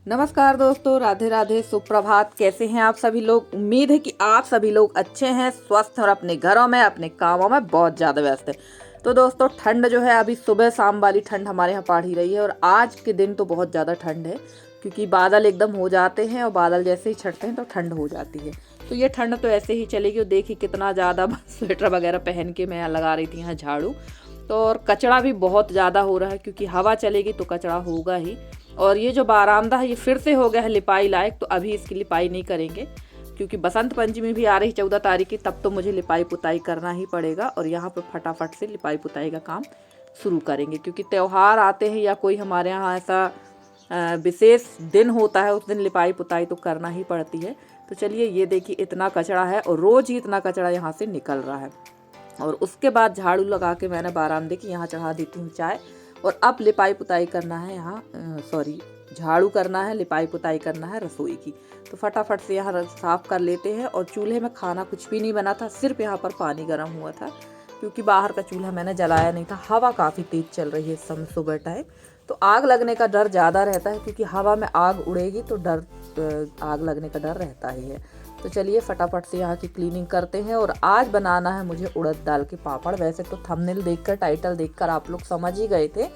नमस्कार दोस्तों, राधे राधे, सुप्रभात। कैसे हैं आप सभी लोग? उम्मीद है कि आप सभी लोग अच्छे हैं, स्वस्थ हैं और अपने घरों में अपने कामों में बहुत ज़्यादा व्यस्त है। तो दोस्तों, ठंड जो है अभी सुबह शाम वाली ठंड हमारे यहाँ पड़ ही रही है और आज के दिन तो बहुत ज़्यादा ठंड है क्योंकि बादल एकदम हो जाते हैं और बादल जैसे ही छटते हैं तो ठंड हो जाती है। तो ये ठंड तो ऐसे ही चलेगी। और देखिए कितना ज़्यादा स्वेटर वगैरह पहन के मैं लगा रही थी यहाँ झाड़ू। तो और कचरा भी बहुत ज़्यादा हो रहा है क्योंकि हवा चलेगी तो कचरा होगा ही। और ये जो बारामदा है ये फिर से हो गया है लिपाई लायक, तो अभी इसकी लिपाई नहीं करेंगे क्योंकि बसंत पंचमी भी आ रही 14 तारीख की, तब तो मुझे लिपाई पुताई करना ही पड़ेगा। और यहाँ पर फटाफट से लिपाई पुताई का काम शुरू करेंगे क्योंकि त्यौहार आते हैं या कोई हमारे यहाँ ऐसा विशेष दिन होता है, उस दिन लिपाई पुताई तो करना ही पड़ती है। तो चलिए, ये देखिए इतना कचरा है और रोज़ ही इतना कचरा यहाँ से निकल रहा है। और उसके बाद झाड़ू लगा के मैंने बारामदे की यहाँ चढ़ा देती हूँ चाय। और अब लिपाई पुताई करना है यहाँ, झाड़ू करना है, लिपाई पुताई करना है रसोई की। तो फटाफट से यहाँ साफ़ कर लेते हैं। और चूल्हे में खाना कुछ भी नहीं बना था, सिर्फ यहाँ पर पानी गर्म हुआ था क्योंकि बाहर का चूल्हा मैंने जलाया नहीं था। हवा काफ़ी तेज़ चल रही है इस समय सुबह टाइम, तो आग लगने का डर ज़्यादा रहता है क्योंकि हवा में आग उड़ेगी तो आग लगने का डर रहता ही है। तो चलिए फटाफट से यहाँ की क्लीनिंग करते हैं। और आज बनाना है मुझे उड़द दाल के पापड़। वैसे तो थंबनेल देखकर, टाइटल देखकर आप लोग समझ ही गए थे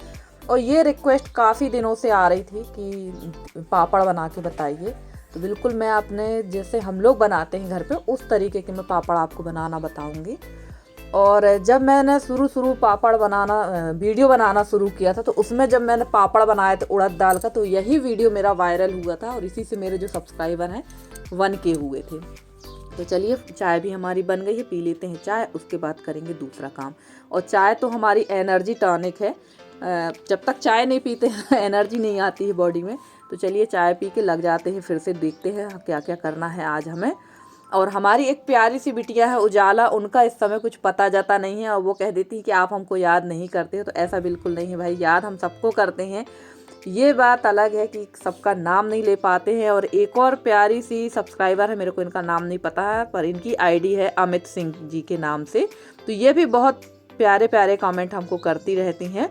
और ये रिक्वेस्ट काफ़ी दिनों से आ रही थी कि पापड़ बना के बताइए। तो बिल्कुल मैं अपने जैसे हम लोग बनाते हैं घर पे उस तरीके के मैं पापड़ आपको बनाना बताऊंगी। और जब मैंने शुरू पापड़ बनाना वीडियो बनाना शुरू किया था तो उसमें जब मैंने पापड़ बनाए थे उड़द दाल का, तो यही वीडियो मेरा वायरल हुआ था और इसी से मेरे जो सब्सक्राइबर हैं 1K हुए थे। तो चलिए, चाय भी हमारी बन गई है, पी लेते हैं चाय, उसके बाद करेंगे दूसरा काम। और चाय तो हमारी एनर्जी टॉनिक है, जब तक चाय नहीं पीते हैं एनर्जी नहीं आती है बॉडी में। तो चलिए चाय पी के लग जाते हैं, फिर से देखते हैं क्या क्या करना है आज हमें। और हमारी एक प्यारी सी बिटिया है उजाला, उनका इस समय कुछ पता जाता नहीं है और वो कह देती है कि आप हमको याद नहीं करते हो। तो ऐसा बिल्कुल नहीं है भाई, याद हम सबको करते हैं। ये बात अलग है कि सबका नाम नहीं ले पाते हैं। और एक और प्यारी सी सब्सक्राइबर है, मेरे को इनका नाम नहीं पता है पर इनकी आईडी है अमित सिंह जी के नाम से। तो ये भी बहुत प्यारे प्यारे कमेंट हमको करती रहती हैं।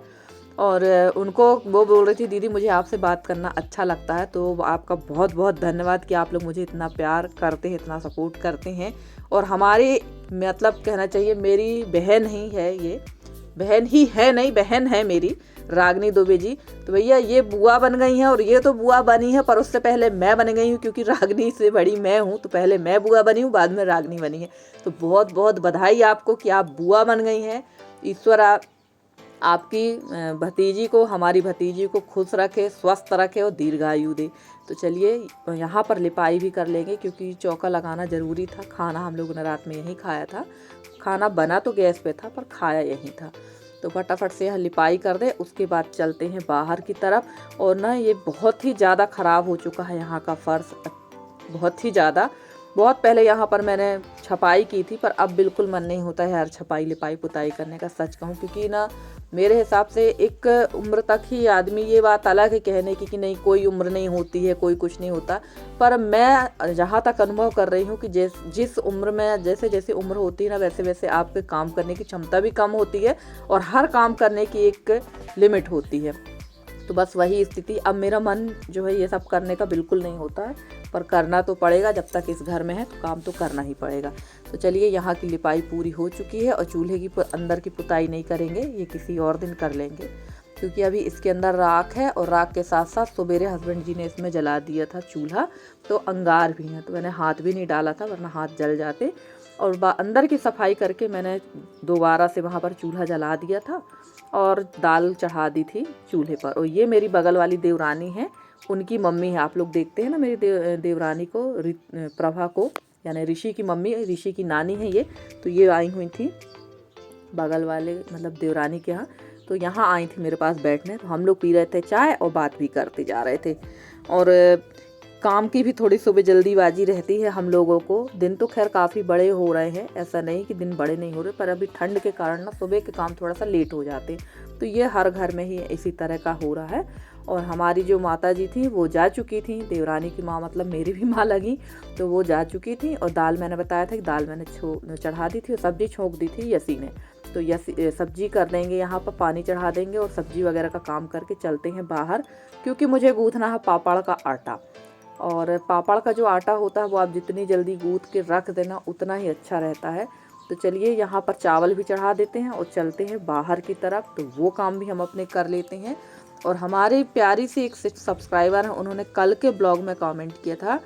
और उनको वो बोल रही थी, दीदी मुझे आपसे बात करना अच्छा लगता है। तो आपका बहुत बहुत धन्यवाद कि आप लोग मुझे इतना प्यार करते हैं, इतना सपोर्ट करते हैं। और हमारी मतलब कहना चाहिए मेरी बहन ही है, ये बहन ही है, नहीं बहन है मेरी, रागनी दुबे जी। तो भैया ये बुआ बन गई हैं और ये तो बुआ बनी है पर उससे पहले मैं बन गई हूँ क्योंकि रागनी से बड़ी मैं हूँ। तो पहले मैं बुआ बनी हूँ, बाद में रागनी बनी है। तो बहुत बहुत बधाई आपको कि आप बुआ बन गई हैं। ईश्वर आपकी भतीजी को, हमारी भतीजी को खुश रखे, स्वस्थ रखे और दीर्घायु दे। तो चलिए यहाँ पर लिपाई भी कर लेंगे क्योंकि चौका लगाना ज़रूरी था। खाना हम लोगों ने रात में यहीं खाया था, खाना बना तो गैस पे था पर खाया यहीं था। तो फटाफट से यहाँ लिपाई कर दे, उसके बाद चलते हैं बाहर की तरफ। और ना ये बहुत ही ज़्यादा ख़राब हो चुका है यहाँ का फर्श, बहुत ही ज़्यादा। बहुत पहले यहाँ पर मैंने छपाई की थी पर अब बिल्कुल मन नहीं होता है यार छपाई लिपाई पुताई करने का, सच कहूँ। क्योंकि ना मेरे हिसाब से एक उम्र तक ही आदमी, ये बात अलग है कहने की कि नहीं कोई उम्र नहीं होती है, कोई कुछ नहीं होता, पर मैं जहाँ तक अनुभव कर रही हूँ कि जिस उम्र में जैसे जैसे उम्र होती है ना वैसे वैसे आपके काम करने की क्षमता भी कम होती है और हर काम करने की एक लिमिट होती है। तो बस वही स्थिति, अब मेरा मन जो है ये सब करने का बिल्कुल नहीं होता है पर करना तो पड़ेगा, जब तक इस घर में है तो काम तो करना ही पड़ेगा। तो चलिए यहाँ की लिपाई पूरी हो चुकी है और चूल्हे की अंदर की पुताई नहीं करेंगे, ये किसी और दिन कर लेंगे क्योंकि अभी इसके अंदर राख है। और राख के साथ साथ सवेरे हस्बैंड जी ने इसमें जला दिया था चूल्हा, तो अंगार भी हैं, तो मैंने हाथ भी नहीं डाला था वरना हाथ जल जाते। और अंदर की सफाई करके मैंने दोबारा से वहाँ पर चूल्हा जला दिया था और दाल चढ़ा दी थी चूल्हे पर। और ये मेरी बगल वाली देवरानी है, उनकी मम्मी है। आप लोग देखते हैं ना मेरी देवरानी को, प्रभा को, यानी ऋषि की मम्मी, ऋषि की नानी है ये। तो ये आई हुई थी बगल वाले मतलब देवरानी के यहाँ, तो यहाँ आई थी मेरे पास बैठने। तो हम लोग पी रहे थे चाय और बात भी करते जा रहे थे। और काम की भी थोड़ी सुबह जल्दीबाजी रहती है हम लोगों को। दिन तो खैर काफ़ी बड़े हो रहे हैं, ऐसा नहीं कि दिन बड़े नहीं हो रहे, पर अभी ठंड के कारण ना सुबह के काम थोड़ा सा लेट हो जाते हैं। तो ये हर घर में ही इसी तरह का हो रहा है। और हमारी जो माता जी थी वो जा चुकी थी, देवरानी की माँ मतलब मेरी भी माँ लगी, तो वो जा चुकी थी। और दाल मैंने बताया था कि दाल मैंने चढ़ा दी थी और सब्जी छोंक दी थी यसी ने। तो ये सब्जी कर देंगे, यहाँ पर पानी चढ़ा देंगे और सब्जी वगैरह का काम करके चलते हैं बाहर, क्योंकि मुझे गूँथना है पापड़ का आटा। और पापड़ का जो आटा होता है वो आप जितनी जल्दी गूँथ के रख देना उतना ही अच्छा रहता है। तो चलिए यहाँ पर चावल भी चढ़ा देते हैं और चलते हैं बाहर की तरफ, तो वो काम भी हम अपने कर लेते हैं। और हमारी प्यारी सी एक सब्सक्राइबर है, उन्होंने कल के ब्लॉग में कमेंट किया था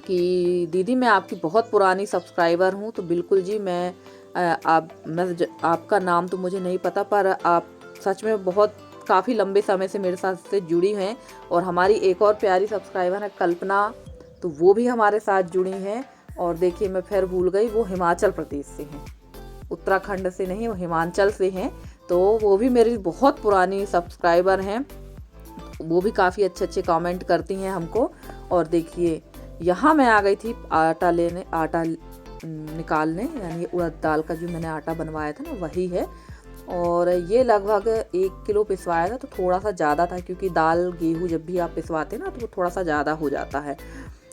कि दीदी मैं आपकी बहुत पुरानी सब्सक्राइबर हूँ। तो बिल्कुल जी, मैं आपका नाम तो मुझे नहीं पता, पर आप सच में बहुत काफ़ी लंबे समय से मेरे साथ से जुड़ी हैं। और हमारी एक और प्यारी सब्सक्राइबर है कल्पना, तो वो भी हमारे साथ जुड़ी हैं। और देखिए मैं फिर भूल गई, वो हिमाचल प्रदेश से हैं, उत्तराखंड से नहीं, वो हिमाचल से हैं। तो वो भी मेरी बहुत पुरानी सब्सक्राइबर हैं, वो भी काफ़ी अच्छे अच्छे कमेंट करती हैं हमको। और देखिए यहाँ मैं आ गई थी आटा निकालने, यानी उड़द दाल का जो मैंने आटा बनवाया था ना वही है। और ये लगभग 1 किलो पिसवाया था, तो थोड़ा सा ज़्यादा था, क्योंकि दाल गेहूँ जब भी आप पिसवाते ना तो वो थोड़ा सा ज़्यादा हो जाता है।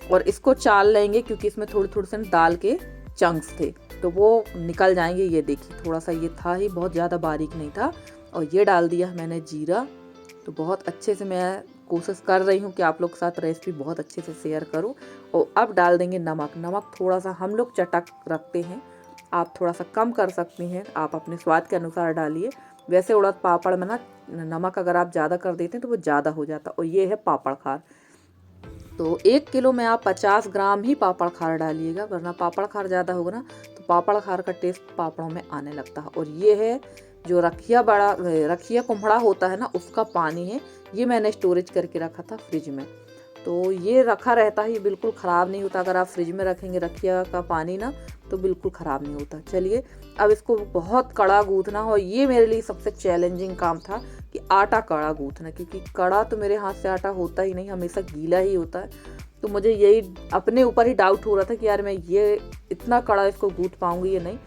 और इसको चाल लेंगे, क्योंकि इसमें थोड़े थोड़े से दाल के चंक्स थे, तो वो निकल जाएंगे। ये देखिए थोड़ा सा ये था ही, बहुत ज़्यादा बारीक नहीं था। और ये डाल दिया मैंने जीरा। तो बहुत अच्छे से मैं कोशिश कर रही हूँ कि आप लोग के साथ रेसिपी बहुत अच्छे से शेयर करूँ। और अब डाल देंगे नमक। नमक थोड़ा सा हम लोग चटक रखते हैं, आप थोड़ा सा कम कर सकती हैं, आप अपने स्वाद के अनुसार डालिए। वैसे उड़द पापड़ में ना नमक अगर आप ज़्यादा कर देते हैं तो वो ज़्यादा हो जाता। और ये है पापड़ खार, तो 1 किलो में आप 50 ग्राम ही पापड़ खार डालिएगा, वरना पापड़ खार ज़्यादा होगा ना तो पापड़ खार का टेस्ट पापड़ों में आने लगता है। और ये है जो रखिया कुम्हड़ा होता है ना, उसका पानी है, ये मैंने स्टोरेज करके रखा था फ्रिज में। तो ये रखा रहता है, ये बिल्कुल ख़राब नहीं होता। अगर आप फ्रिज में रखेंगे रखिया का पानी ना तो बिल्कुल ख़राब नहीं होता। चलिए अब इसको बहुत कड़ा गूँथना, और ये मेरे लिए सबसे चैलेंजिंग काम था कि आटा कड़ा गूँथना, क्योंकि कड़ा तो मेरे हाथ से आटा होता ही नहीं, हमेशा गीला ही होता है। तो मुझे यही अपने ऊपर ही डाउट हो रहा था कि यार मैं ये इतना कड़ा इसको गूँथ पाऊँगी या नहीं।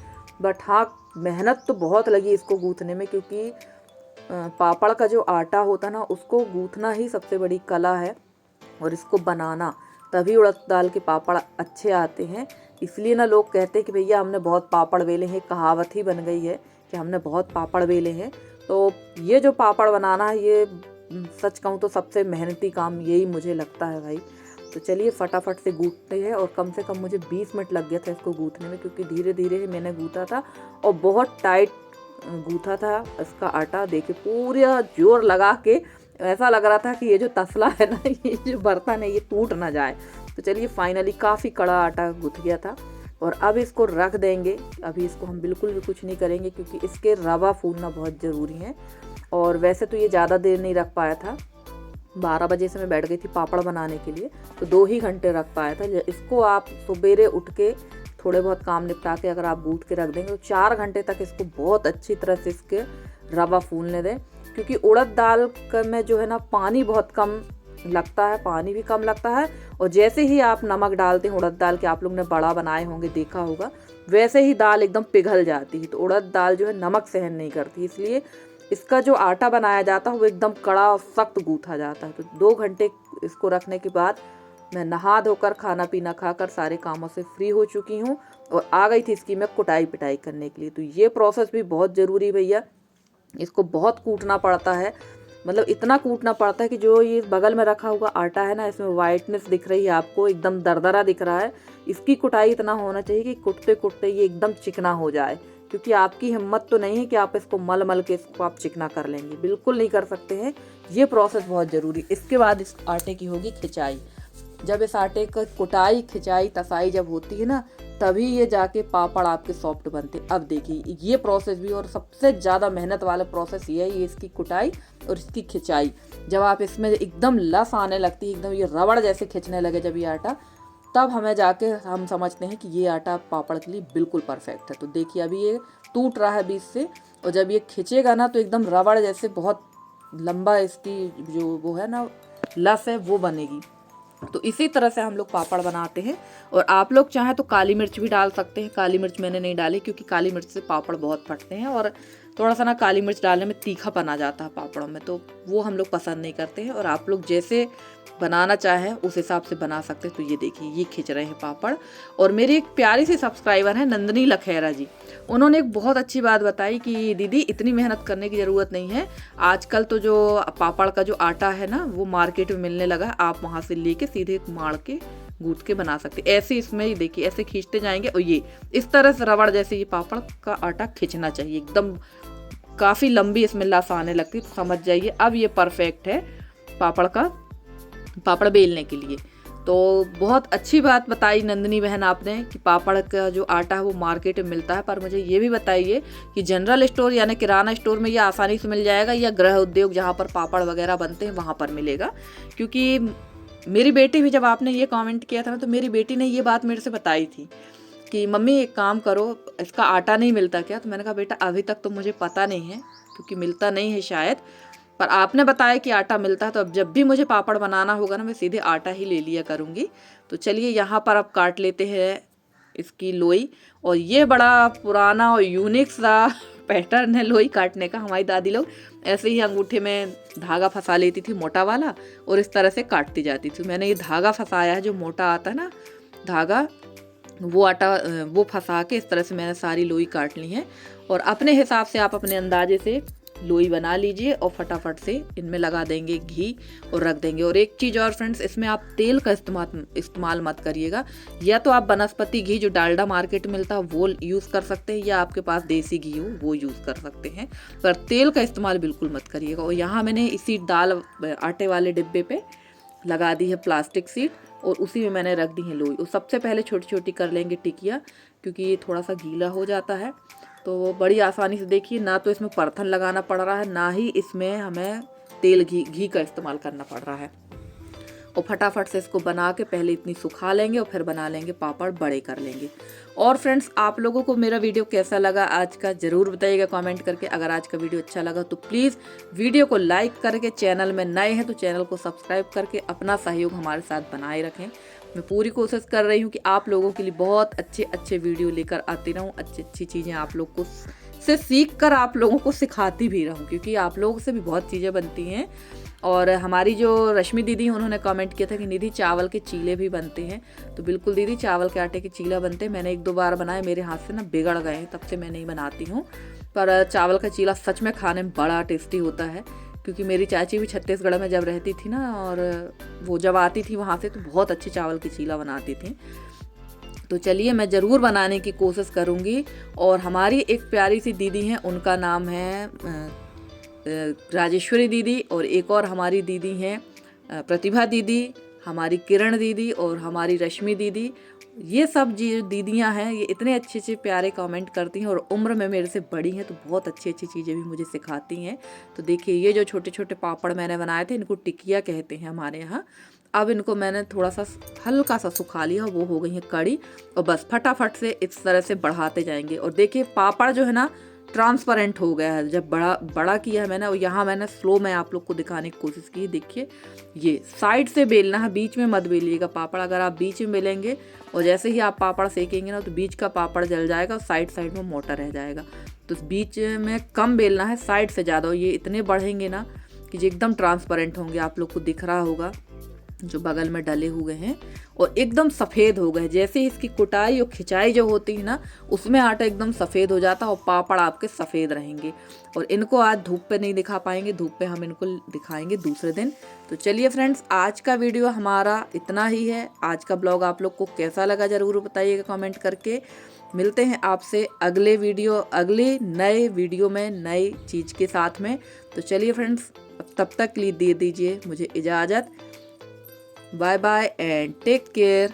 बट हाँ, मेहनत तो बहुत लगी इसको गूँथने में, क्योंकि पापड़ का जो आटा होता है ना उसको गूँथना ही सबसे बड़ी कला है, और इसको बनाना, तभी उड़द दाल के पापड़ अच्छे आते हैं। इसलिए ना लोग कहते हैं कि भैया हमने बहुत पापड़ बेले हैं, कहावत ही बन गई है कि हमने बहुत पापड़ बेले हैं। तो ये जो पापड़ बनाना है, ये सच कहूँ तो सबसे मेहनती काम यही मुझे लगता है भाई। तो चलिए फटाफट से गूँथते हैं। और कम से कम मुझे 20 मिनट लग गया था इसको गूँथने में, क्योंकि धीरे धीरे ही मैंने गूँथा था और बहुत टाइट गूँथा था इसका आटा। देखिए पूरा जोर लगा के, ऐसा लग रहा था कि ये जो तसला है ना, ये जो बर्तन है, ये टूट ना जाए। तो चलिए फाइनली काफ़ी कड़ा आटा गूँथ गया था। और अब इसको रख देंगे। अभी इसको हम बिल्कुल भी कुछ नहीं करेंगे, क्योंकि इसके रवा फूलना बहुत ज़रूरी है। और वैसे तो ये ज़्यादा देर नहीं रख पाया था, 12 बजे से मैं बैठ गई थी पापड़ बनाने के लिए, तो 2 ही घंटे रख पाया था। इसको आप सवेरे उठ के थोड़े बहुत काम निपटा के अगर आप गूँथ के रख देंगे तो 4 घंटे तक इसको बहुत अच्छी तरह से इसके रवा फूलने दें। क्योंकि उड़द दाल में जो है ना पानी बहुत कम लगता है, पानी भी कम लगता है। और जैसे ही आप नमक डालते हैं उड़द दाल के, आप लोग ने बड़ा बनाए होंगे देखा होगा, वैसे ही दाल एकदम पिघल जाती है। तो उड़द दाल जो है नमक सहन नहीं करती, इसलिए इसका जो आटा बनाया जाता है वो एकदम कड़ा और सख्त गूँथा जाता है। तो 2 घंटे इसको रखने के बाद मैं नहा धोकर खाना पीना खाकर सारे कामों से फ्री हो चुकी हूँ और आ गई थी इसकी मैं कुटाई पिटाई करने के लिए। तो ये प्रोसेस भी बहुत ज़रूरी भैया, इसको बहुत कूटना पड़ता है, मतलब इतना कूटना पड़ता है कि जो ये बगल में रखा हुआ आटा है ना, इसमें वाइटनेस दिख रही है आपको, एकदम दरदरा दिख रहा है। इसकी कुटाई इतना होना चाहिए कि कुटते कुटते ये एकदम चिकना हो जाए, क्योंकि आपकी हिम्मत तो नहीं है कि आप इसको मल मल के इसको आप चिकना कर लेंगे, बिल्कुल नहीं कर सकते हैं। ये प्रोसेस बहुत ज़रूरी। इसके बाद इस आटे की होगी खिंचाई। जब इस आटे का कुटाई खिंचाई तसाई जब होती है ना, तभी ये जाके पापड़ आपके सॉफ्ट बनते। अब देखिए ये प्रोसेस भी, और सबसे ज़्यादा मेहनत वाला प्रोसेस ये है, ये इसकी कुटाई और इसकी खिंचाई। जब आप इसमें एकदम लस आने लगती है, एकदम ये रबड़ जैसे खिंचने लगे जब ये आटा, तब हमें जाके हम समझते हैं कि ये आटा पापड़ के लिए बिल्कुल परफेक्ट है। तो देखिए अभी ये टूट रहा है बीच से, और जब ये खिंचेगा ना तो एकदम रबड़ जैसे बहुत लंबा इसकी जो वो है ना लस है वो बनेगी। तो इसी तरह से हम लोग पापड़ बनाते हैं। और आप लोग चाहें तो काली मिर्च भी डाल सकते हैं। काली मिर्च मैंने नहीं डाली, क्योंकि काली मिर्च से पापड़ बहुत फटते हैं और थोड़ा सा ना काली मिर्च डालने में तीखापन आ जाता है पापड़ों में, तो वो हम लोग पसंद नहीं करते हैं। और आप लोग जैसे बनाना चाहें उस हिसाब से बना सकते हैं। तो ये देखिए ये खिंच रहे हैं पापड़। और मेरी एक प्यारी सी सब्सक्राइबर है नंदनी लखेरा जी, उन्होंने एक बहुत अच्छी बात बताई कि दीदी इतनी मेहनत करने की ज़रूरत नहीं है, आजकल तो जो पापड़ का जो आटा है ना वो मार्केट में मिलने लगा है, आप वहाँ से लेके सीधे माड़ के गूँथ के बना सकते। ऐसे इसमें ही देखिए ऐसे खींचते जाएंगे और ये इस तरह से रबड़ जैसे ये पापड़ का आटा खींचना चाहिए एकदम, काफ़ी लंबी इसमें लस आने लगती, तो समझ जाइए अब ये परफेक्ट है पापड़ बेलने के लिए। तो बहुत अच्छी बात बताई नंदनी बहन आपने कि पापड़ का जो आटा है वो मार्केट में मिलता है, पर मुझे ये भी बताइए कि जनरल स्टोर यानी किराना स्टोर में ये आसानी से मिल जाएगा या गृह उद्योग जहाँ पर पापड़ वगैरह बनते हैं वहाँ पर मिलेगा? क्योंकि मेरी बेटी भी, जब आपने ये कमेंट किया था ना, तो मेरी बेटी ने ये बात मेरे से बताई थी कि मम्मी एक काम करो, इसका आटा नहीं मिलता क्या? तो मैंने कहा बेटा अभी तक तो मुझे पता नहीं है क्योंकि मिलता नहीं है शायद, पर आपने बताया कि आटा मिलता है, तो अब जब भी मुझे पापड़ बनाना होगा ना मैं सीधे आटा ही ले लिया करूँगी। तो चलिए यहाँ पर अब काट लेते हैं इसकी लोई। और ये बड़ा पुराना और यूनिक सा पैटर्न है लोई काटने का। हमारी दादी लोग ऐसे ही अंगूठे में धागा फंसा लेती थी मोटा वाला और इस तरह से काटती जाती थी। मैंने ये धागा फंसाया है जो मोटा आता है ना धागा, वो फंसा के इस तरह से मैंने सारी लोई काट ली है। और अपने हिसाब से आप अपने अंदाजे से लोई बना लीजिए और फटाफट से इनमें लगा देंगे घी और रख देंगे। और एक चीज़ और फ्रेंड्स, इसमें आप तेल का इस्तेमाल मत करिएगा, या तो आप वनस्पति घी जो डालडा मार्केट में मिलता है वो यूज़ कर सकते हैं, या आपके पास देसी घी हो वो यूज़ कर सकते हैं, पर तेल का इस्तेमाल बिल्कुल मत करिएगा। और यहाँ मैंने इसी आटे वाले डिब्बे पे लगा दी है प्लास्टिक सीट और उसी में मैंने रख दी है लोई। और सबसे पहले छोटी छोटी कर लेंगे टिकिया, क्योंकि ये थोड़ा सा गीला हो जाता है। तो बड़ी आसानी से देखिए, ना तो इसमें परथन लगाना पड़ रहा है, ना ही इसमें हमें तेल घी का इस्तेमाल करना पड़ रहा है। और फटाफट से इसको बना के पहले इतनी सुखा लेंगे और फिर बना लेंगे पापड़, बड़े कर लेंगे। और फ्रेंड्स आप लोगों को मेरा वीडियो कैसा लगा आज का ज़रूर बताइएगा कमेंट करके। अगर आज का वीडियो अच्छा लगा तो प्लीज़ वीडियो को लाइक करके, चैनल में नए हैं तो चैनल को सब्सक्राइब करके अपना सहयोग हमारे साथ बनाए रखें। मैं पूरी कोशिश कर रही हूँ कि आप लोगों के लिए बहुत अच्छे अच्छे वीडियो लेकर आती रहूँ, अच्छी अच्छी चीज़ें आप लोग को से सीख कर आप लोगों को सिखाती भी रहूँ, क्योंकि आप लोगों से भी बहुत चीज़ें बनती हैं। और हमारी जो रश्मि दीदी उन्होंने कमेंट किया था कि निधि चावल के चीले भी बनते हैं, तो बिल्कुल दीदी चावल के आटे के चीला बनते हैं। मैंने 1-2 बार बनाए, मेरे हाथ से ना बिगड़ गए हैं, तब से मैं नहीं बनाती हूँ। पर चावल का चीला सच में खाने में बड़ा टेस्टी होता है, क्योंकि मेरी चाची भी छत्तीसगढ़ में जब रहती थी ना, और वो जब आती थी वहाँ से तो बहुत अच्छी चावल की चीला बनाती थी। तो चलिए मैं ज़रूर बनाने की कोशिश करूँगी। और हमारी एक प्यारी सी दीदी हैं, उनका नाम है राजेश्वरी दीदी, और एक और हमारी दीदी हैं प्रतिभा दीदी, हमारी किरण दीदी और हमारी रश्मि दीदी। ये सब दीदियाँ हैं, ये इतने अच्छे अच्छे प्यारे कमेंट करती हैं और उम्र में मेरे से बड़ी हैं, तो बहुत अच्छी अच्छी चीज़ें भी मुझे सिखाती हैं। तो देखिए ये जो छोटे छोटे पापड़ मैंने बनाए थे, इनको टिकिया कहते हैं हमारे यहाँ। अब इनको मैंने थोड़ा सा हल्का सा सुखा लिया, वो हो गई है कड़ी। और बस फटाफट से इस तरह से बढ़ाते जाएंगे। और देखिए पापड़ जो है ना ट्रांसपेरेंट हो गया है जब बड़ा किया है मैंने। और यहाँ मैंने स्लो में आप लोग को दिखाने की कोशिश की। देखिए ये साइड से बेलना है, बीच में मत बेलिएगा पापड़। अगर आप बीच में बेलेंगे और जैसे ही आप पापड़ सेकेंगे ना, तो बीच का पापड़ जल जाएगा और साइड में मोटा रह जाएगा। तो बीच में कम बेलना है, साइड से ज़्यादा। ये इतने बढ़ेंगे ना कि एकदम ट्रांसपेरेंट होंगे, आप लोग को दिख रहा होगा जो बगल में डले हुए हैं, और एकदम सफ़ेद हो गए। जैसे ही इसकी कुटाई और खिंचाई जो होती है ना, उसमें आटा एकदम सफ़ेद हो जाता है और पापड़ आपके सफ़ेद रहेंगे। और इनको आज धूप पे नहीं दिखा पाएंगे, धूप पे हम इनको दिखाएंगे दूसरे दिन। तो चलिए फ्रेंड्स आज का वीडियो हमारा इतना ही है। आज का ब्लॉग आप लोग को कैसा लगा ज़रूर बताइएगा कमेंट करके। मिलते हैं आपसे अगले नए वीडियो में नई चीज़ के साथ में। तो चलिए फ्रेंड्स तब तक दे दीजिए मुझे इजाज़त। Bye bye and take care.